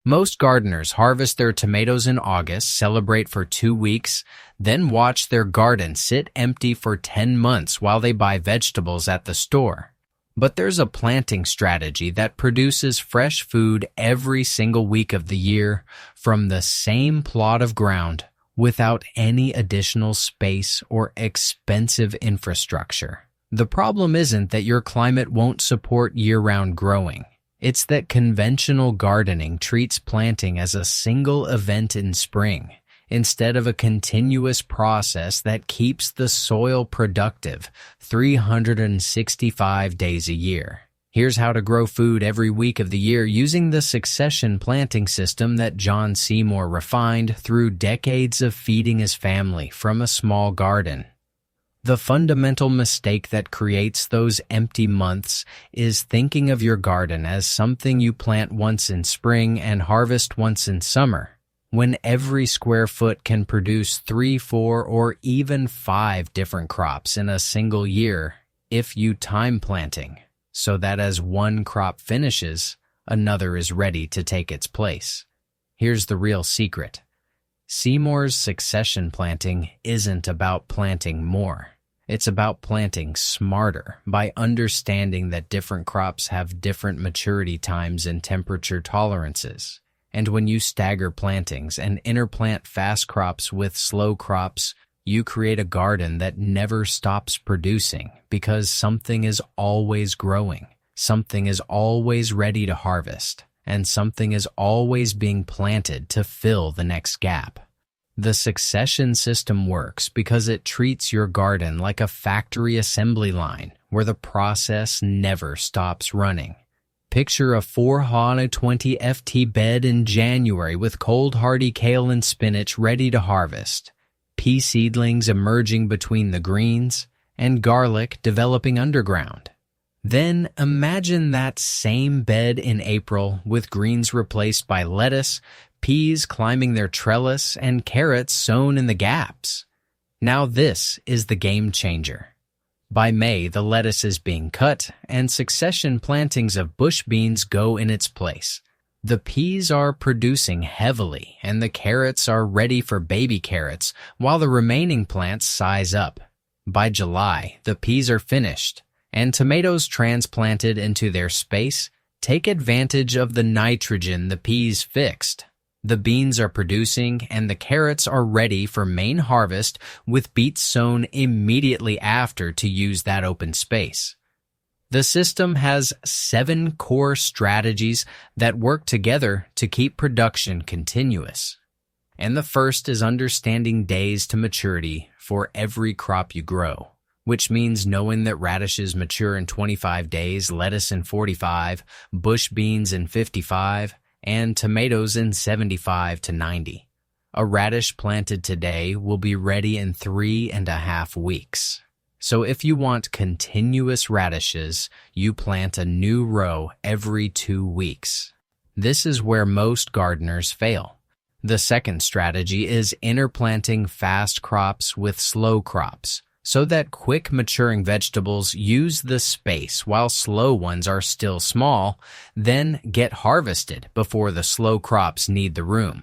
Most gardeners harvest their tomatoes in August, celebrate for 2 weeks, then watch their garden sit empty for 10 months while they buy vegetables at the store. But there's a planting strategy that produces fresh food every single week of the year from the same plot of ground without any additional space or expensive infrastructure. The problem isn't that your climate won't support year-round growing. It's that conventional gardening treats planting as a single event in spring, instead of a continuous process that keeps the soil productive 365 days a year. Here's how to grow food every week of the year using the succession planting system that John Seymour refined through decades of feeding his family from a small garden. The fundamental mistake that creates those empty months is thinking of your garden as something you plant once in spring and harvest once in summer, when every square foot can produce 3, 4, or even 5 different crops in a single year if you time planting, so that as one crop finishes, another is ready to take its place. Here's the real secret. Seymour's succession planting isn't about planting more. It's about planting smarter by understanding that different crops have different maturity times and temperature tolerances. And when you stagger plantings and interplant fast crops with slow crops, you create a garden that never stops producing because something is always growing, something is always ready to harvest, and something is always being planted to fill the next gap. The succession system works because it treats your garden like a factory assembly line where the process never stops running. Picture a 420 FT bed in January with cold hardy kale and spinach ready to harvest, pea seedlings emerging between the greens, and garlic developing underground. Then imagine that same bed in April with greens replaced by lettuce, peas climbing their trellis, and carrots sown in the gaps. Now this is the game changer. By May, the lettuce is being cut, and succession plantings of bush beans go in its place. The peas are producing heavily, and the carrots are ready for baby carrots, while the remaining plants size up. By July, the peas are finished, and tomatoes transplanted into their space take advantage of the nitrogen the peas fixed. The beans are producing, and the carrots are ready for main harvest with beets sown immediately after to use that open space. The system has 7 core strategies that work together to keep production continuous. And the first is understanding days to maturity for every crop you grow, which means knowing that radishes mature in 25 days, lettuce in 45, bush beans in 55, and tomatoes in 75 to 90. A radish planted today will be ready in 3.5 weeks. So if you want continuous radishes, you plant a new row every 2 weeks. This is where most gardeners fail. The second strategy is interplanting fast crops with slow crops, so that quick maturing vegetables use the space while slow ones are still small, then get harvested before the slow crops need the room.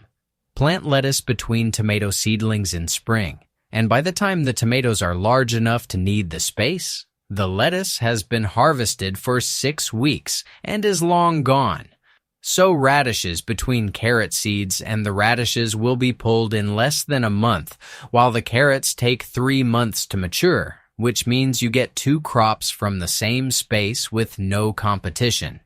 Plant lettuce between tomato seedlings in spring, and by the time the tomatoes are large enough to need the space, the lettuce has been harvested for 6 weeks and is long gone. Sow radishes between carrot seeds, and the radishes will be pulled in less than a month, while the carrots take 3 months to mature, which means you get 2 crops from the same space with no competition.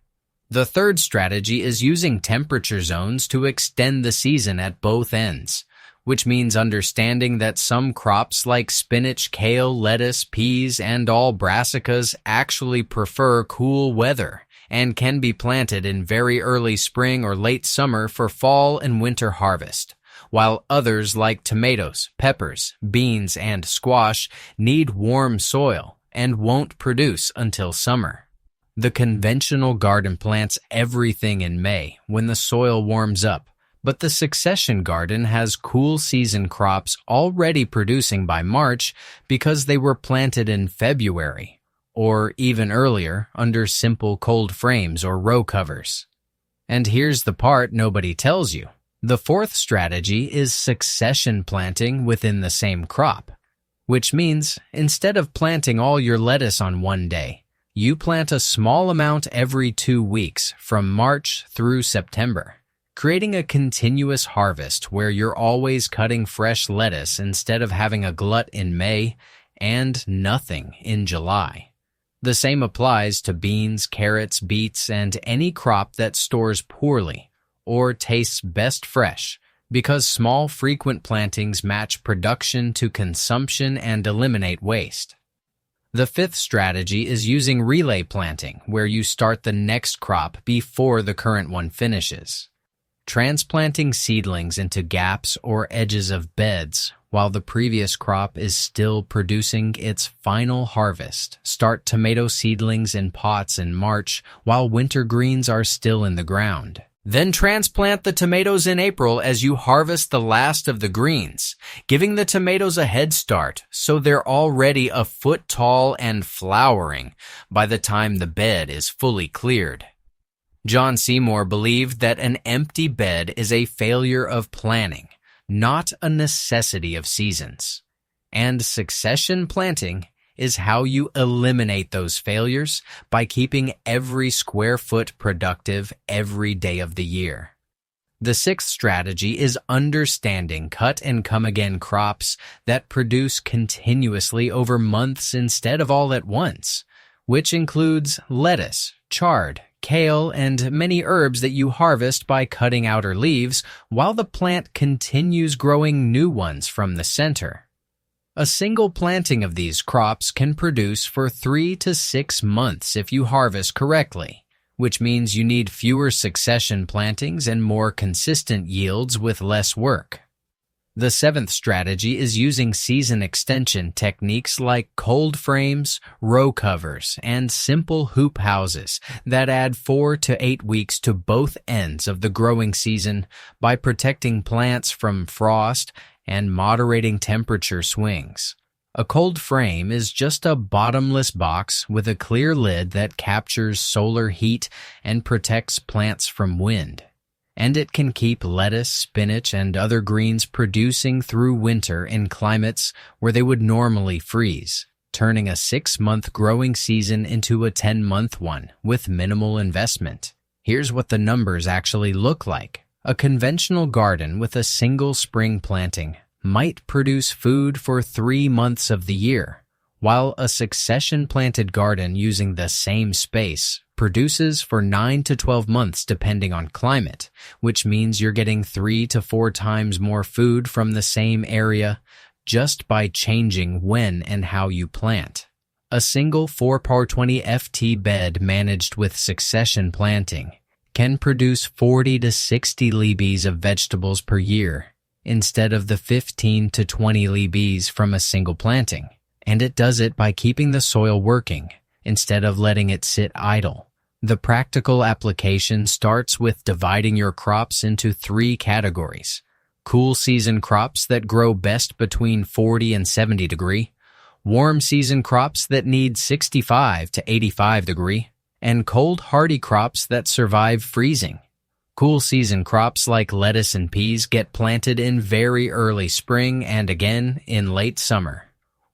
The third strategy is using temperature zones to extend the season at both ends, which means understanding that some crops like spinach, kale, lettuce, peas, and all brassicas actually prefer cool weather and can be planted in very early spring or late summer for fall and winter harvest, while others like tomatoes, peppers, beans, and squash need warm soil and won't produce until summer. The conventional garden plants everything in May when the soil warms up, but the succession garden has cool season crops already producing by March because they were planted in February, or even earlier under simple cold frames or row covers. And here's the part nobody tells you. The fourth strategy is succession planting within the same crop, which means instead of planting all your lettuce on one day, you plant a small amount every 2 weeks from March through September, creating a continuous harvest where you're always cutting fresh lettuce instead of having a glut in May and nothing in July. The same applies to beans, carrots, beets, and any crop that stores poorly or tastes best fresh, because small, frequent plantings match production to consumption and eliminate waste. The fifth strategy is using relay planting, where you start the next crop before the current one finishes. Transplanting seedlings into gaps or edges of beds while the previous crop is still producing its final harvest. Start tomato seedlings in pots in March while winter greens are still in the ground. Then transplant the tomatoes in April as you harvest the last of the greens, giving the tomatoes a head start so they're already a foot tall and flowering by the time the bed is fully cleared. John Seymour believed that an empty bed is a failure of planning, not a necessity of seasons. And succession planting is how you eliminate those failures by keeping every square foot productive every day of the year. The sixth strategy is understanding cut and come again crops that produce continuously over months instead of all at once, which includes lettuce, chard, kale, and many herbs that you harvest by cutting outer leaves while the plant continues growing new ones from the center. A single planting of these crops can produce for 3 to 6 months if you harvest correctly, which means you need fewer succession plantings and more consistent yields with less work. The seventh strategy is using season extension techniques like cold frames, row covers, and simple hoop houses that add 4 to 8 weeks to both ends of the growing season by protecting plants from frost and moderating temperature swings. A cold frame is just a bottomless box with a clear lid that captures solar heat and protects plants from wind. And it can keep lettuce, spinach, and other greens producing through winter in climates where they would normally freeze, turning a 6-month growing season into a 10-month one with minimal investment. Here's what the numbers actually look like. A conventional garden with a single spring planting might produce food for 3 months of the year, while a succession-planted garden using the same space produces for 9 to 12 months depending on climate, which means you're getting 3 to 4 times more food from the same area just by changing when and how you plant. A single 4x20 FT bed managed with succession planting can produce 40 to 60 libs of vegetables per year instead of the 15 to 20 libs from a single planting. And it does it by keeping the soil working instead of letting it sit idle. The practical application starts with dividing your crops into 3 categories: cool season crops that grow best between 40 and 70 degree, warm season crops that need 65 to 85 degree, and cold hardy crops that survive freezing. Cool season crops like lettuce and peas get planted in very early spring and again in late summer.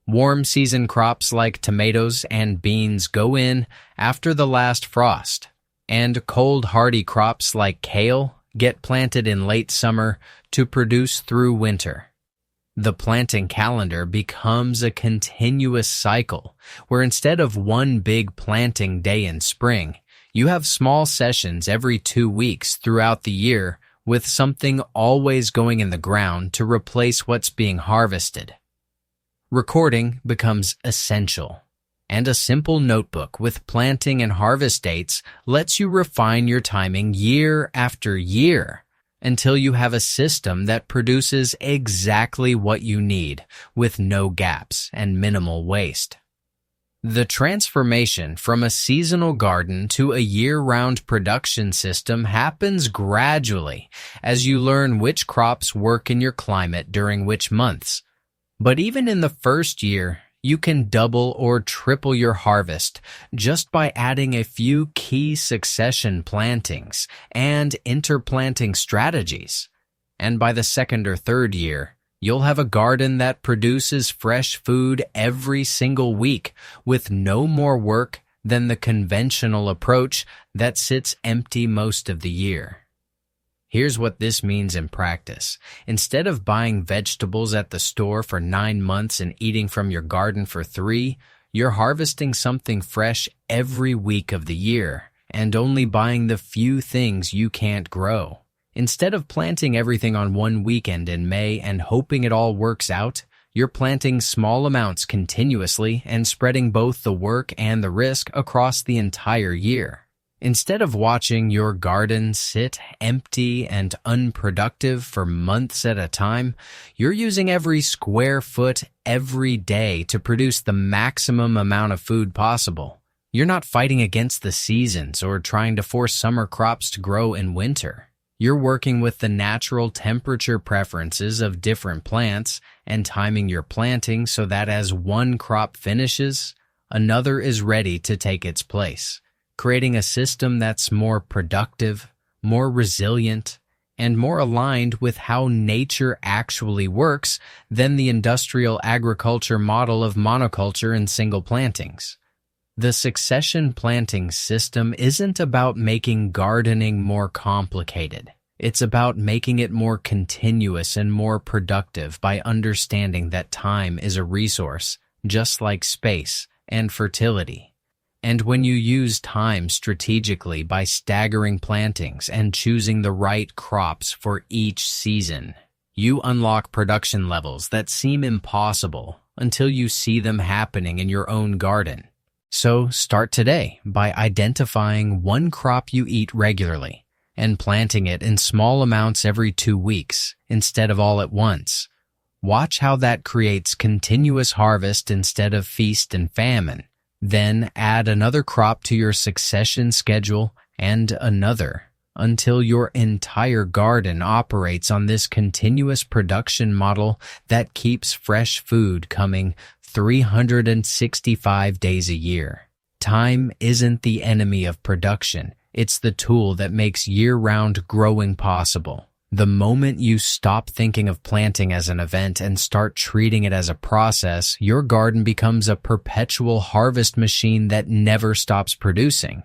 Warm season crops like tomatoes and beans go in after the last frost, and cold hardy crops like kale get planted in late summer to produce through winter. The planting calendar becomes a continuous cycle where instead of one big planting day in spring, you have small sessions every 2 weeks throughout the year with something always going in the ground to replace what's being harvested. Recording becomes essential, and a simple notebook with planting and harvest dates lets you refine your timing year after year until you have a system that produces exactly what you need with no gaps and minimal waste. The transformation from a seasonal garden to a year-round production system happens gradually as you learn which crops work in your climate during which months. But even in the first year, You can double or triple your harvest just by adding a few key succession plantings and interplanting strategies. And by the second or third year, you'll have a garden that produces fresh food every single week with no more work than the conventional approach that sits empty most of the year. Here's what this means in practice. Instead of buying vegetables at the store for 9 months and eating from your garden for 3, you're harvesting something fresh every week of the year and only buying the few things you can't grow. Instead of planting everything on one weekend in May and hoping it all works out, you're planting small amounts continuously and spreading both the work and the risk across the entire year. Instead of watching your garden sit empty and unproductive for months at a time, you're using every square foot every day to produce the maximum amount of food possible. You're not fighting against the seasons or trying to force summer crops to grow in winter. You're working with the natural temperature preferences of different plants and timing your planting so that as one crop finishes, another is ready to take its place, creating a system that's more productive, more resilient, and more aligned with how nature actually works than the industrial agriculture model of monoculture and single plantings. The succession planting system isn't about making gardening more complicated. It's about making it more continuous and more productive by understanding that time is a resource, just like space and fertility. And when you use time strategically by staggering plantings and choosing the right crops for each season, you unlock production levels that seem impossible until you see them happening in your own garden. So start today by identifying one crop you eat regularly and planting it in small amounts every 2 weeks instead of all at once. Watch how that creates continuous harvest instead of feast and famine. Then add another crop to your succession schedule and another until your entire garden operates on this continuous production model that keeps fresh food coming 365 days a year. Time isn't the enemy of production. It's the tool that makes year-round growing possible. The moment you stop thinking of planting as an event and start treating it as a process, your garden becomes a perpetual harvest machine that never stops producing.